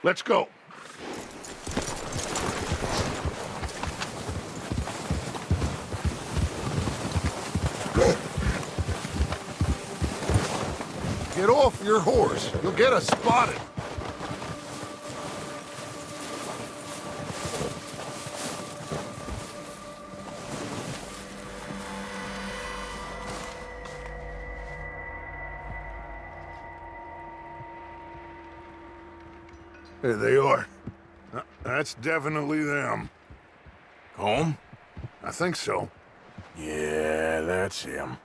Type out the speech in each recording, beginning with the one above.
Let's go. Get off your horse. You'll get us spotted. There they are. That's definitely them. Home? I think so. Yeah, that's him.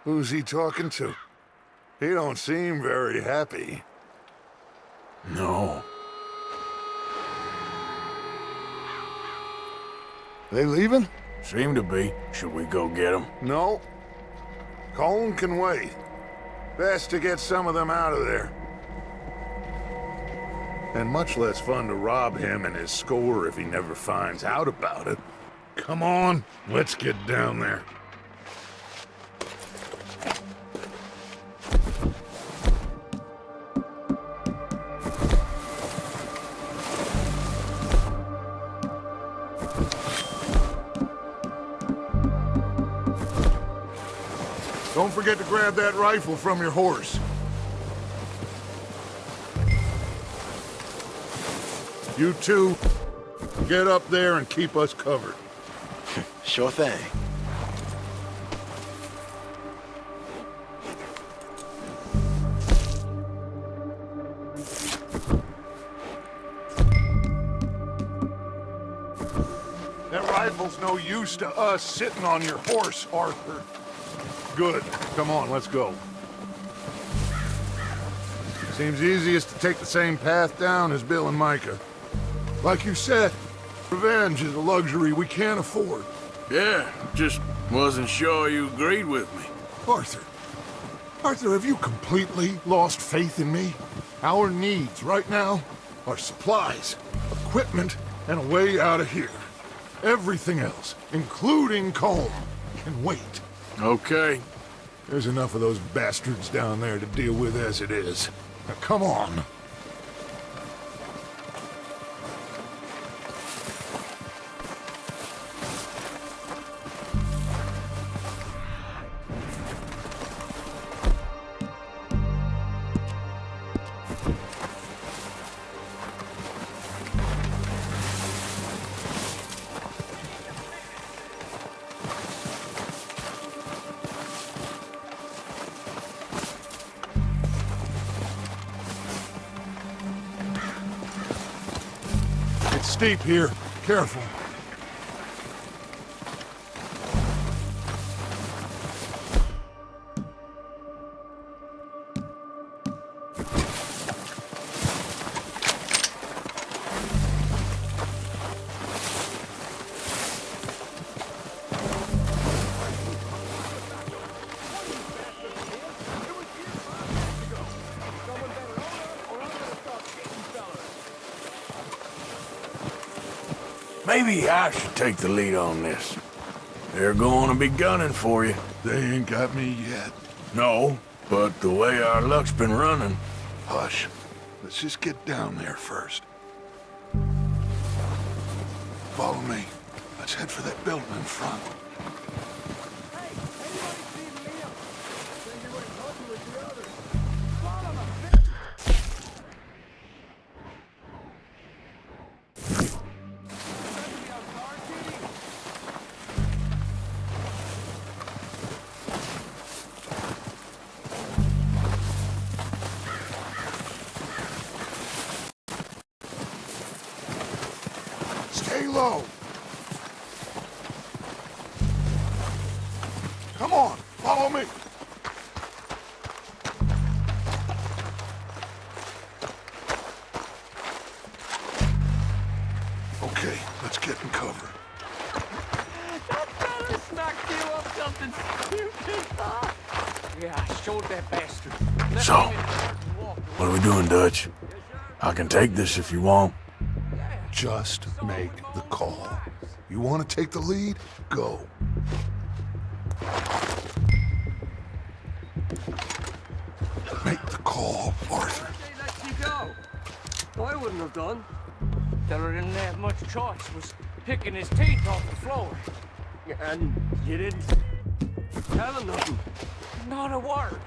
Who's he talking to? He don't seem very happy. No. They leaving? Seem to be. Should we go get him? No. Colin can wait. Best to get some of them out of there. And much less fun to rob him and his score if he never finds out about it. Come on, let's get down there. Don't forget to grab that rifle from your horse. You two, get up there and keep us covered. Sure thing. That rifle's no use to us sitting on your horse, Arthur. Good. Come on, let's go. Seems easiest to take the same path down as Bill and Micah. Like you said, revenge is a luxury we can't afford. Yeah, just wasn't sure you agreed with me. Arthur. Arthur, have you completely lost faith in me? Our needs right now are supplies, equipment, and a way out of here. Everything else, including Colm, can wait. Okay. There's enough of those bastards down there to deal with as it is. Now, come on. It's steep here. Careful. Maybe I should take the lead on this. They're going to be gunning for you. They ain't got me yet. No, but the way our luck's been running... Hush. Let's just get down there first. Follow me. Let's head for that building in front. Stay low. Come on, follow me. Okay, let's get in cover. That's better, sniper! something stupid. Yeah, I showed that bastard. So, what are we doing, Dutch? I can take this if you want. Just make the call. You want to take the lead? Go. Make the call, Arthur. They let you go. I wouldn't have done. There didn't have much choice. Was picking his teeth off the floor. And you didn't tell him nothing? Not a word.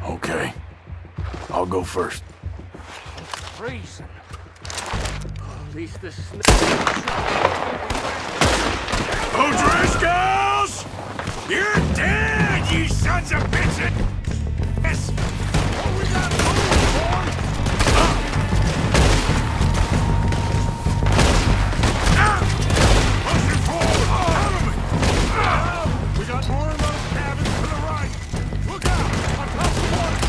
Okay. I'll go first. Freezing. At least the O'Driscolls! You're dead, you sons of bitches! What we got Pushing forward! Out of it! We got more of those cabins to the right! Look out! On top of the water!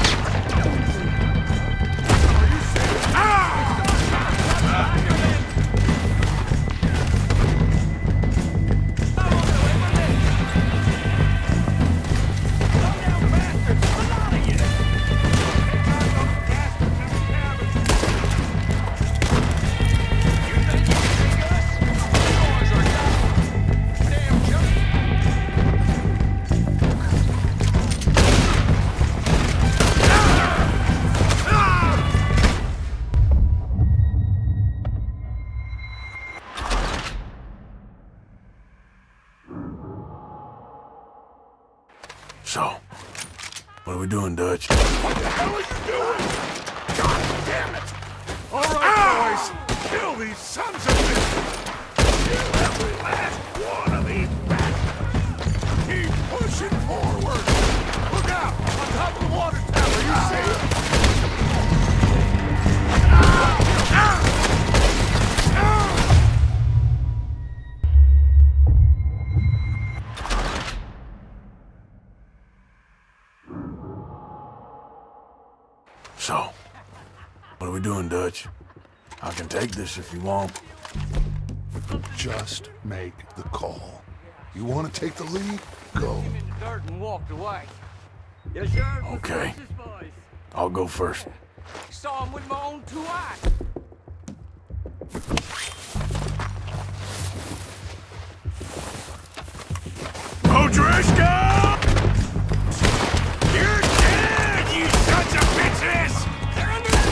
Are you serious? So, what are we doing, Dutch? What the hell are you doing? God damn it! All right, boys. Kill these sons of bitches. Kill every last one of these bastards. Keep pushing forward. Look out! On top of the water tower, you see it? So, what are we doing, Dutch? I can take this if you want. Just make the call. You want to take the lead? Go. him in the dirt and walked away. Yes, sir. Okay. I'll go first. Saw him with my own 2 eyes. O'Driscoll! You're dead, you sons of bitches! They're under that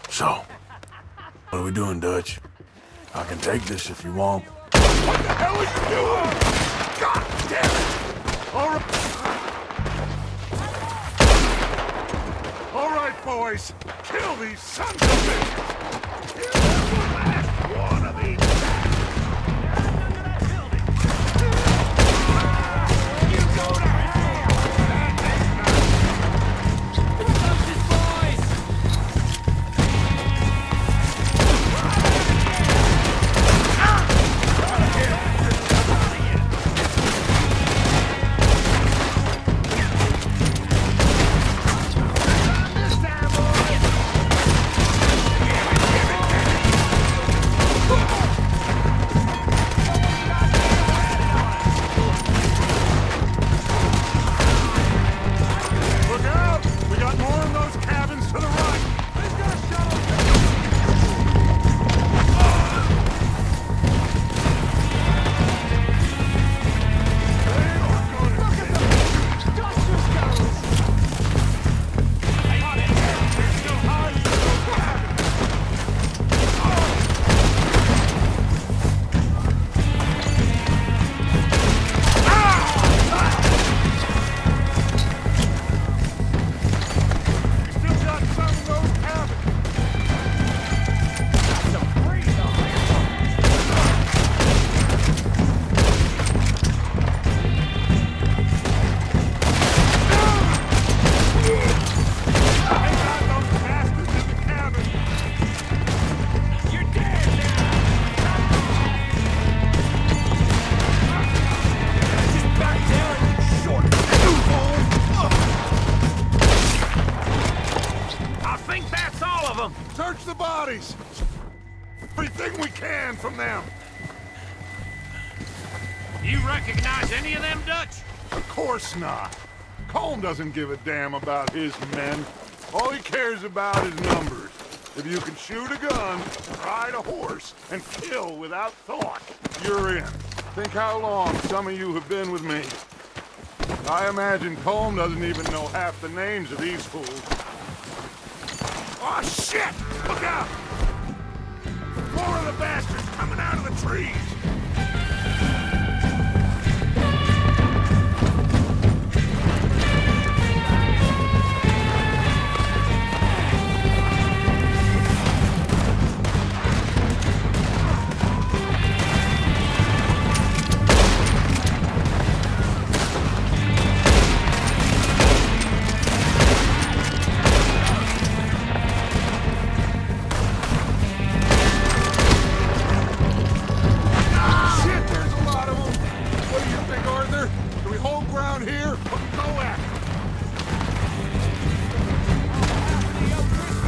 So, what are we doing, Dutch? I can take this if you want. What the hell are you doing? God damn it! All right, boys. Kill these sons of bitches. Kill every last one of these bastards. Under that building. You go to hell. bodies. Everything we can from them. You recognize any of them, Dutch? Of course not. Colm doesn't give a damn about his men. All he cares about is numbers. If you can shoot a gun, ride a horse, and kill without thought, you're in. Think how long some of you have been with me. I imagine Colm doesn't even know half the names of these fools. Oh, shit! Look out! More of the bastards coming out of the trees!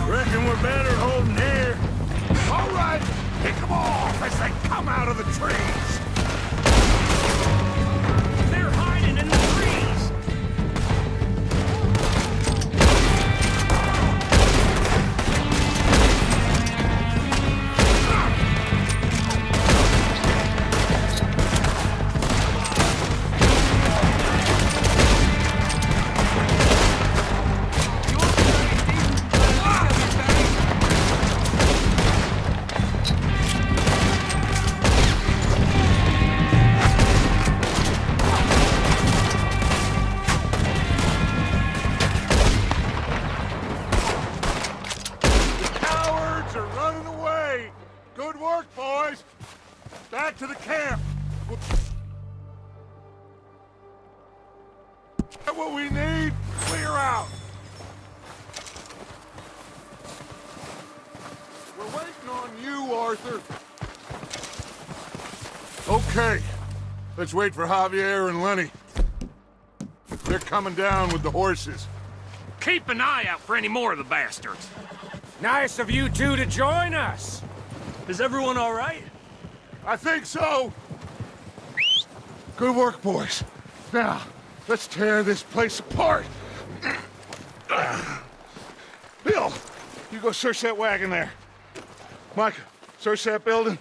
Reckon we're better holding here. All right, pick them off as they come out of the trees. They're hiding in the trees. Good work, boys! Back to the camp! Get what we need, clear out! We're waiting on you, Arthur. Okay, let's wait for Javier and Lenny. They're coming down with the horses. Keep an eye out for any more of the bastards. Nice of you two to join us. Is everyone all right? I think so. Good work, boys. Now, let's tear this place apart. Bill, you go search that wagon there. Mike, search that building.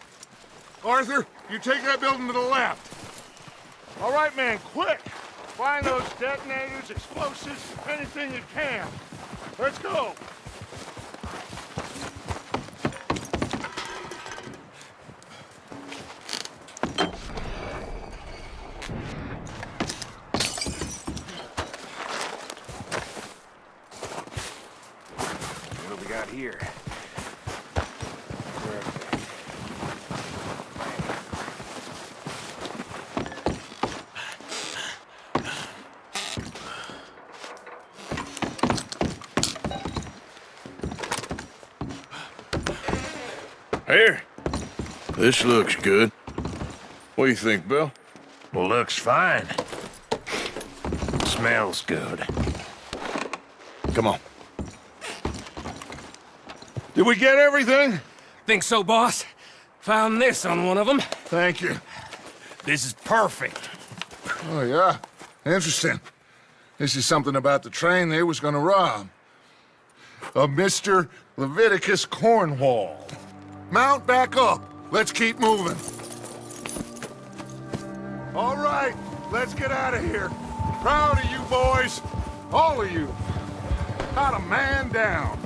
Arthur, you take that building to the left. All right, man, quick. Find those detonators, explosives, anything you can. Let's go. What do we got here? Here. This looks good. What do you think, Bill? Well, looks fine. Smells good. Come on. Did we get everything? Think so, boss. Found this on one of them. Thank you. This is perfect. Oh, yeah? Interesting. This is something about the train they was gonna rob. Of Mr. Leviticus Cornwall. Mount back up. Let's keep moving. All right, let's get out of here. Proud of you boys. All of you. Not a man down.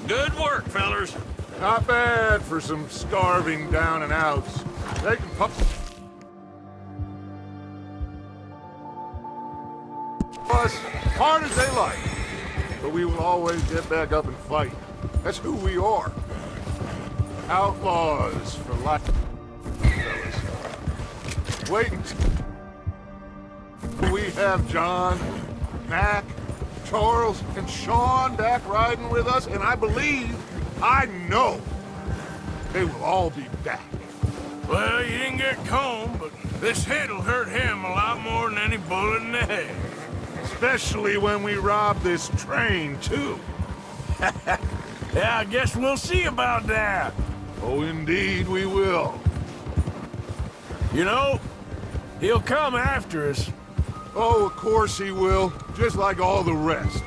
Good work, fellers. Not bad for some starving down and outs. They can puff us hard as they like. But we will always get back up and fight. That's who we are. Outlaws for life, fellas. Wait until we have John, Mac, Charles, and Sean back riding with us, and I believe, I know, they will all be back. Well, you didn't get Colm, but this hit'll hurt him a lot more than any bullet in the head. Especially when we rob this train, too. Yeah, I guess we'll see about that. Oh, indeed we will. You know, he'll come after us. Oh, of course he will, just like all the rest.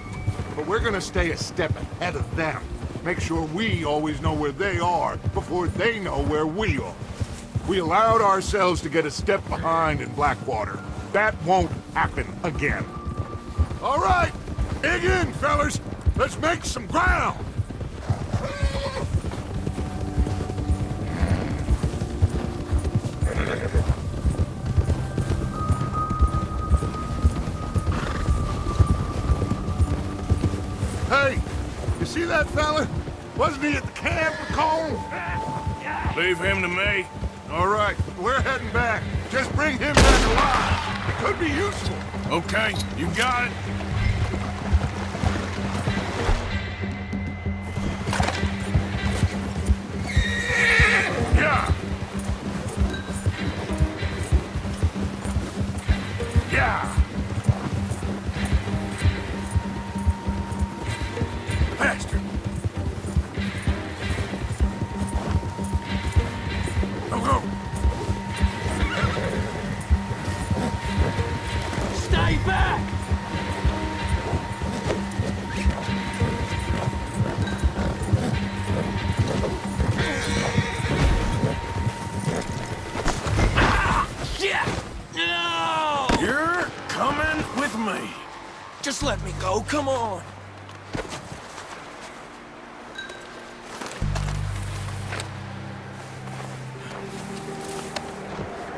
But we're gonna stay a step ahead of them. Make sure we always know where they are before they know where we are. We allowed ourselves to get a step behind in Blackwater. That won't happen again. All right, dig in, fellas. Let's make some ground. Hey, you see that fella? Wasn't he at the camp with Colin? Leave him to me. All right, we're heading back. Just bring him back alive. It could be useful. Okay, you got it. Yeah. Yeah. Faster. Go, go. Stay back! Yeah! No! You're coming with me. Just let me go, come on.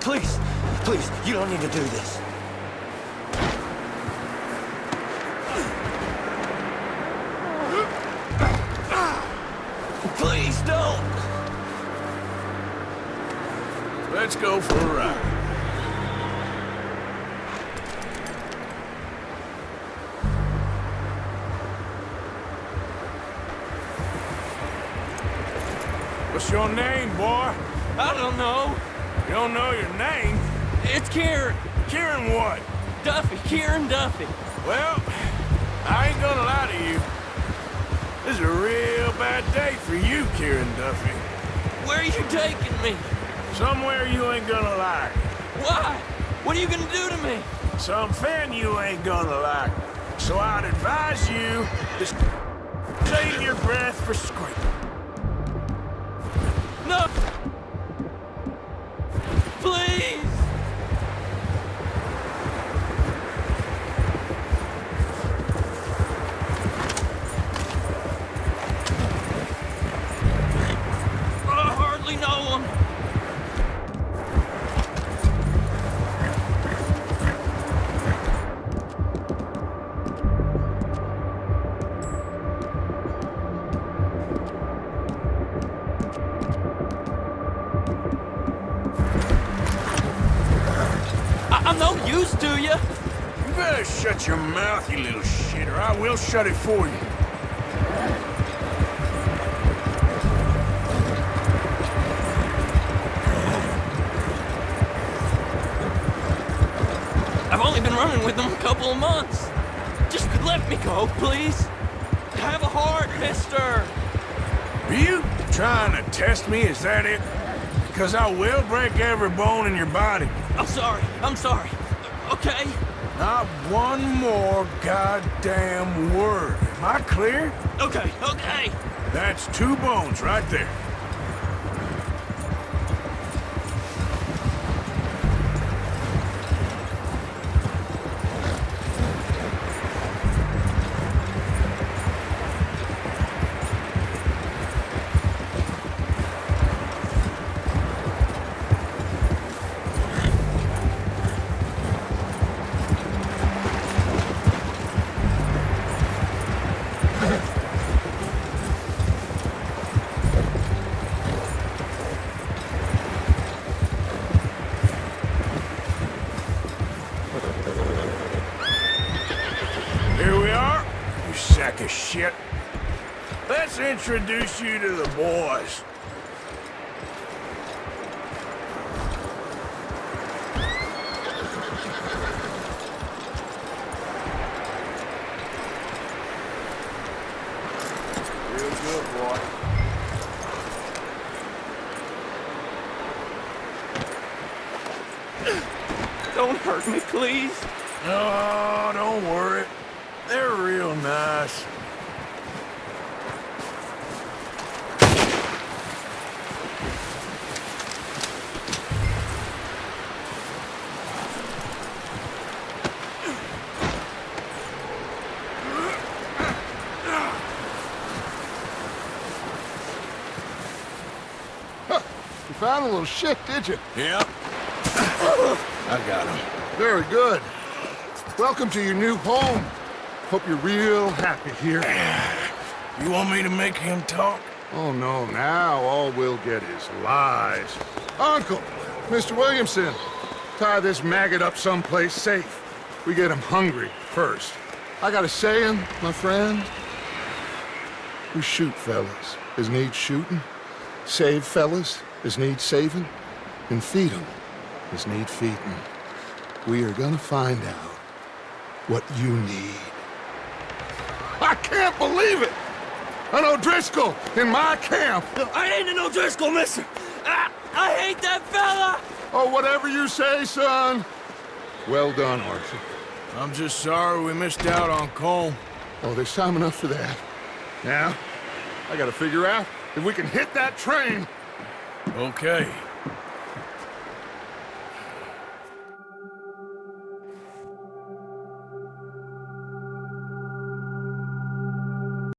Please, please, you don't need to do this. Please don't! Let's go for a ride. What's your name, boy? I don't know. You don't know your name? It's Kieran. Kieran what? Duffy, Kieran Duffy. Well, I ain't gonna lie to you. This is a real bad day for you, Kieran Duffy. Where are you taking me? Somewhere you ain't gonna like. Why? What are you gonna do to me? Something you ain't gonna like. So I'd advise you to save your breath for scraping. No! Please! I hardly know him. I'm no use to you. You better shut your mouth, you little shit, or I will shut it for you. I've only been running with them a couple of months. Just let me go, please. Have a heart, mister. Are you trying to test me? Is that it? Because I will break every bone in your body. I'm sorry. I'm sorry. Okay? Not one more goddamn word. Am I clear? Okay, okay. That's 2 bones right there. Here we are, you sack of shit. Let's introduce you to the boys. Real good, boy. boy. Don't hurt me, please. Oh, don't worry. They're real nice. You found a little shit, did you? Yep. I got him. Very good. Welcome to your new home. Hope you're real happy here. You want me to make him talk? Oh, no, now all we'll get is lies. Uncle, Mr. Williamson, tie this maggot up someplace safe. We get him hungry first. I got a saying, my friend. We shoot fellas as need shooting, save fellas as need saving, and feed them as need feeding. We are gonna find out what you need. I can't believe it! An O'Driscoll in my camp! I ain't an O'Driscoll, mister! I hate that fella! Oh, whatever you say, son. Well done, Arthur. I'm just sorry we missed out on Cole. Oh, there's time enough for that. Now, I gotta figure out if we can hit that train. Okay.